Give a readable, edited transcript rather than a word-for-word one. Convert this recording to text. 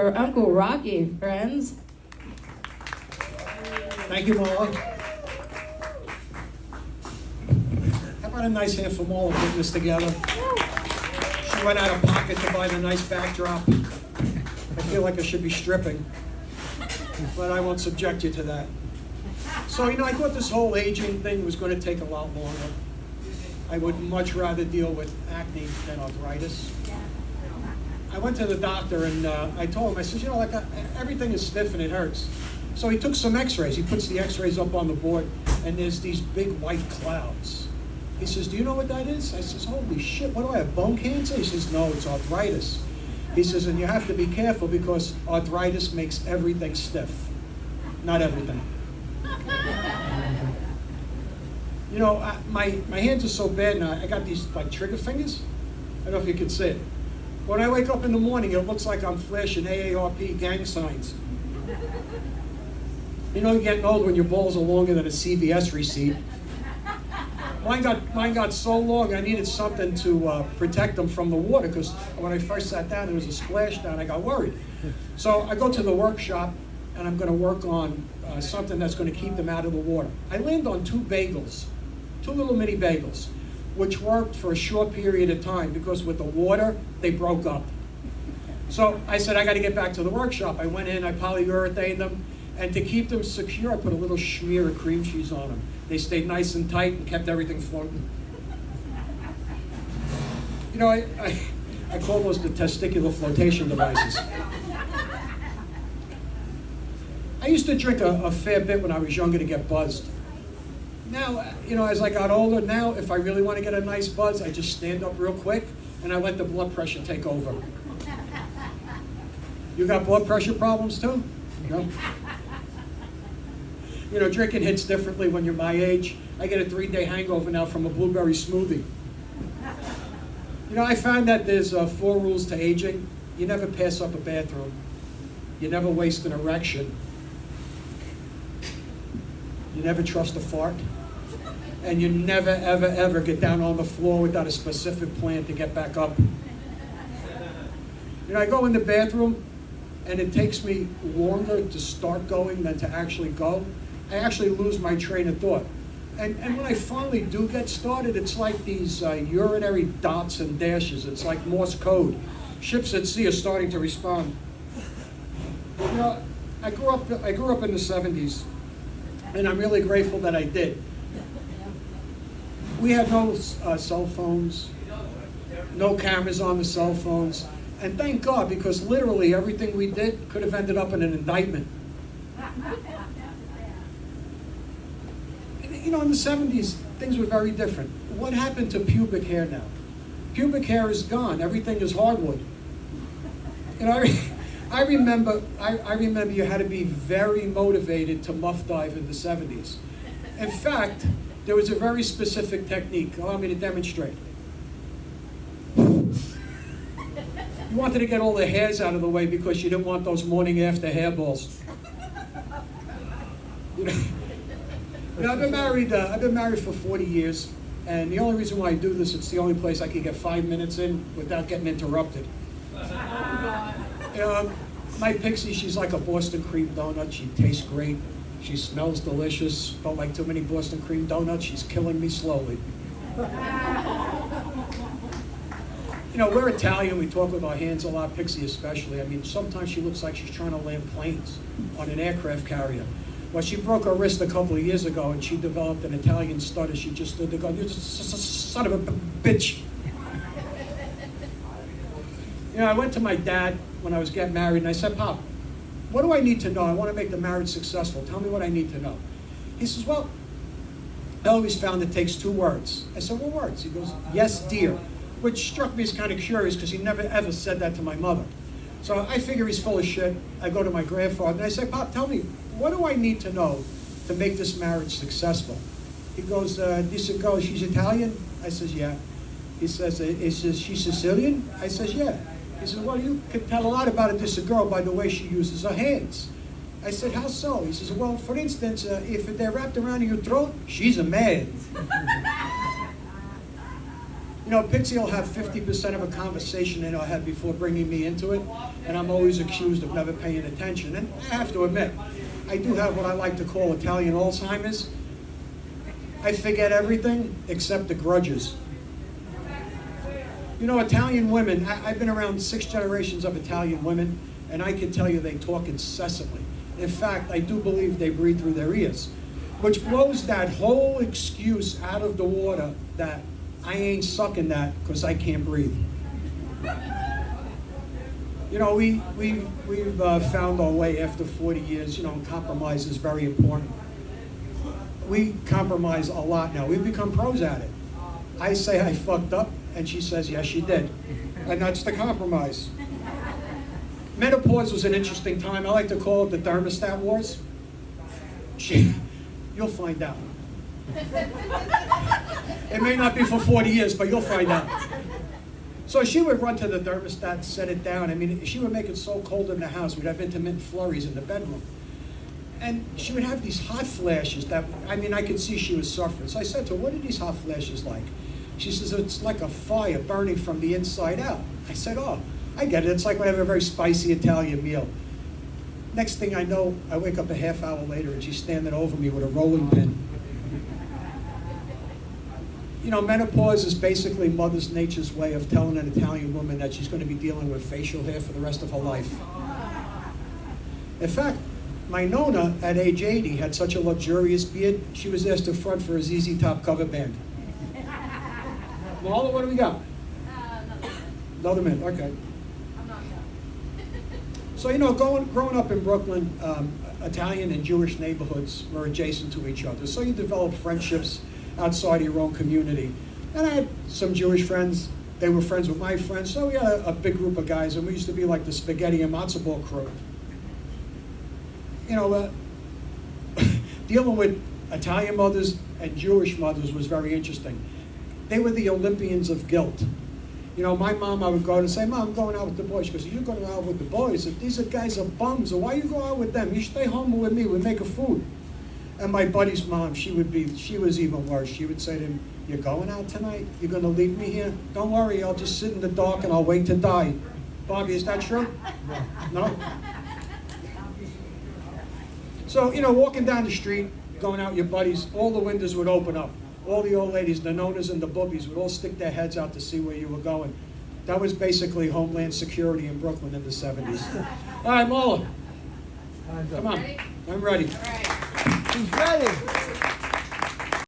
for Uncle Rocky, friends. Thank you, Marla. How about a nice hand for Marla putting this together? She went out of pocket to buy the nice backdrop. I feel like I should be stripping, but I won't subject you to that. So, I thought this whole aging thing was going to take a lot longer. I would much rather deal with acne than arthritis. I went to the doctor and I told him, I said, everything is stiff and it hurts. So he took some x-rays. He puts the x-rays up on the board and there's these big white clouds. He says, do you know what that is? I says, holy shit, what do I have, bone cancer? He says, no, it's arthritis. He says, and you have to be careful because arthritis makes everything stiff. Not everything. My hands are so bad now, I got these like trigger fingers. I don't know if you can see it. When I wake up in the morning, it looks like I'm flashing AARP gang signs. You're getting old when your balls are longer than a CVS receipt. Mine got so long, I needed something to protect them from the water, because when I first sat down, there was a splashdown. I got worried. So I go to the workshop, and I'm going to work on something that's going to keep them out of the water. I landed on two little mini bagels, which worked for a short period of time, because with the water, they broke up. So I said, I got to get back to the workshop. I went in, I polyurethaned them, and to keep them secure, I put a little smear of cream cheese on them. They stayed nice and tight and kept everything floating. I call those the testicular flotation devices. I used to drink a fair bit when I was younger to get buzzed. Now, as I got older, now if I really want to get a nice buzz, I just stand up real quick and I let the blood pressure take over. You got blood pressure problems too? No? Drinking hits differently when you're my age. I get a 3-day hangover now from a blueberry smoothie. I found that there's 4 rules to aging. You never pass up a bathroom. You never waste an erection. You never trust a fart. And you never, ever, ever get down on the floor without a specific plan to get back up. I go in the bathroom, and it takes me longer to start going than to actually go. I actually lose my train of thought. And when I finally do get started, it's like these urinary dots and dashes. It's like Morse code. Ships at sea are starting to respond. I grew up in the 70s, and I'm really grateful that I did. We had no cell phones, no cameras on the cell phones, and thank God, because literally everything we did could have ended up in an indictment. In the 70s, things were very different. What happened to pubic hair now? Pubic hair is gone. Everything is hardwood. I remember you had to be very motivated to muff dive in the 70s. In fact, there was a very specific technique. Allow me to demonstrate. You wanted to get all the hairs out of the way because you didn't want those morning after hairballs. I've been married for 40 years, and the only reason why I do this, it's the only place I can get 5 minutes in without getting interrupted. My Pixie, she's like a Boston cream donut. She tastes great. She smells delicious, but like too many Boston cream donuts, she's killing me slowly. We're Italian. We talk with our hands a lot, Pixie especially. Sometimes she looks like she's trying to land planes on an aircraft carrier. Well, she broke her wrist a couple of years ago, and she developed an Italian stutter. She just stood there going, "You son of a bitch." I went to my dad when I was getting married, and I said, "Pop, what do I need to know? I want to make the marriage successful. Tell me what I need to know." He says, "Well, I always found it takes 2 words." I said, "What words?" He goes, "Yes, dear," which struck me as kind of curious because he never ever said that to my mother. So I figure he's full of shit. I go to my grandfather, and I say, "Pop, tell me, what do I need to know to make this marriage successful?" He goes, "This girl, she's Italian?" I says, "Yeah." He says, "She's Sicilian?" I says, "Yeah." He says, "Well, you can tell a lot about this girl by the way she uses her hands." I said, "How so?" He says, "Well, for instance, if they're wrapped around your throat, she's a man." You know, Pixie will have 50% of a conversation in her head before bringing me into it, and I'm always accused of never paying attention. And I have to admit, I do have what I like to call Italian Alzheimer's. I forget everything except the grudges. You know, Italian women, I've been around 6 generations of Italian women, and I can tell you they talk incessantly. In fact, I do believe they breathe through their ears, which blows that whole excuse out of the water that I ain't sucking that because I can't breathe. You know, we've found our way after 40 years. You know, compromise is very important. We compromise a lot now. We've become pros at it. I say I fucked up, and she says, yes, she did. And that's the compromise. Menopause was an interesting time. I like to call it the thermostat wars. You'll find out. It may not be for 40 years, but you'll find out. So she would run to the thermostat, set it down. I mean, she would make it so cold in the house. We'd have intermittent flurries in the bedroom. And she would have these hot flashes that, I mean, I could see she was suffering. So I said to her, what are these hot flashes like? She says, it's like a fire burning from the inside out. I said, oh, I get it. It's like when I have a very spicy Italian meal. Next thing I know, I wake up a half hour later and she's standing over me with a rolling pin. You know, menopause is basically Mother Nature's way of telling an Italian woman that she's going to be dealing with facial hair for the rest of her life. In fact, my Nona, at age 80, had such a luxurious beard, she was asked to front for a ZZ Top cover band. Marla, what do we got? Another minute, okay. I'm not done. So, you know, growing up in Brooklyn, Italian and Jewish neighborhoods were adjacent to each other. So you develop friendships outside of your own community. And I had some Jewish friends. They were friends with my friends. So we had a big group of guys, and we used to be like the spaghetti and matzo ball crew. You know, dealing with Italian mothers and Jewish mothers was very interesting. They were the Olympians of guilt. You know, my mom, I would go and say, Mom, I'm going out with the boys. She goes, you're going out with the boys? If these guys are bums, or why you go out with them? You stay home with me, we'll make a food. And my buddy's mom, she was even worse. She would say to him, you're going out tonight? You're going to leave me here? Don't worry, I'll just sit in the dark and I'll wait to die. Bobby, is that true? No? So, you know, walking down the street, going out with your buddies, all the windows would open up. All the old ladies, the nonas and the boobies, would all stick their heads out to see where you were going. That was basically Homeland Security in Brooklyn in the 70s. All right, Marla. Come on. Ready? I'm ready. All right. He's ready.